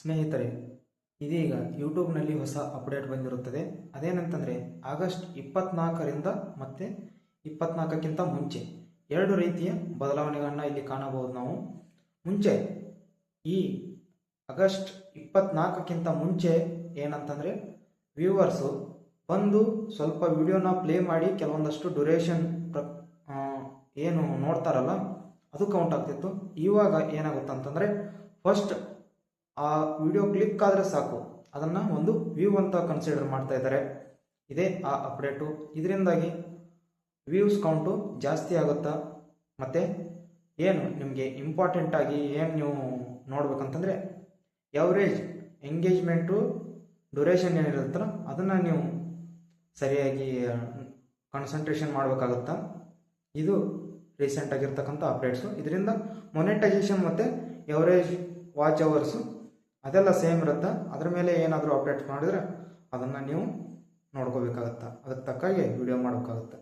ಸ್ನೇಹಿತರೆ, ಇದೀಗ ಯೂಟ್ಯೂಬ್ನಲ್ಲಿ ಹೊಸ ಅಪ್ಡೇಟ್ ಬಂದಿರುತ್ತದೆ. ಅದೇನಂತಂದರೆ ಆಗಸ್ಟ್ 24ರಿಂದ ಮತ್ತು 24ಕ್ಕಿಂತ ಮುಂಚೆ ಎರಡು ರೀತಿಯ ಬದಲಾವಣೆಗಳನ್ನು ಇಲ್ಲಿ ಕಾಣಬಹುದು. ನಾವು ಮುಂಚೆ ಈ ಆಗಸ್ಟ್ 24ಕ್ಕಿಂತ ಮುಂಚೆ ಏನಂತಂದರೆ ವ್ಯೂವರ್ಸು ಬಂದು ಸ್ವಲ್ಪ ವಿಡಿಯೋನ ಪ್ಲೇ ಮಾಡಿ ಕೆಲವೊಂದಷ್ಟು ಡ್ಯೂರೇಷನ್ ಏನು ನೋಡ್ತಾರಲ್ಲ ಅದು ಕೌಂಟ್ ಆಗ್ತಿತ್ತು. ಇವಾಗ ಏನಾಗುತ್ತಂತಂದರೆ ಫಸ್ಟ್ ಆ ವಿಡಿಯೋ ಕ್ಲಿಕ್ ಆದರೆ ಸಾಕು, ಅದನ್ನು ಒಂದು ವ್ಯೂ ಅಂತ ಕನ್ಸಿಡರ್ ಮಾಡ್ತಾ ಇದ್ದಾರೆ. ಇದೇ ಆ ಅಪ್ಡೇಟು. ಇದರಿಂದಾಗಿ ವ್ಯೂಸ್ ಕೌಂಟು ಜಾಸ್ತಿ ಆಗುತ್ತಾ, ಮತ್ತು ಏನು ನಿಮಗೆ ಇಂಪಾರ್ಟೆಂಟ್ ಆಗಿ ಏನು ನೀವು ನೋಡ್ಬೇಕಂತಂದರೆ ಎವರೇಜ್ ಎಂಗೇಜ್ಮೆಂಟು ಡ್ಯೂರೇಷನ್ ಏನಿರುತ್ತಲ್ಲ ಅದನ್ನು ನೀವು ಸರಿಯಾಗಿ ಕಾನ್ಸಂಟ್ರೇಷನ್ ಮಾಡಬೇಕಾಗುತ್ತಾ. ಇದು ರೀಸೆಂಟ್ ಆಗಿರ್ತಕ್ಕಂಥ ಅಪ್ಡೇಟ್ಸು. ಇದರಿಂದ ಮೊನೆಟೈಸೇಷನ್ ಮತ್ತು ಎವರೇಜ್ ವಾಚ್ ಅವರ್ಸು ಅದೆಲ್ಲ ಸೇಮ್ ಇರುತ್ತೆ. ಅದರ ಮೇಲೆ ಏನಾದರೂ ಅಪ್ಡೇಟ್ ಮಾಡಿದ್ರೆ ಅದನ್ನು ನೀವು ನೋಡ್ಕೋಬೇಕಾಗತ್ತಾ, ಅದಕ್ಕೆ ತಕ್ಕಾಗೆ ವಿಡಿಯೋ ಮಾಡಬೇಕಾಗುತ್ತೆ.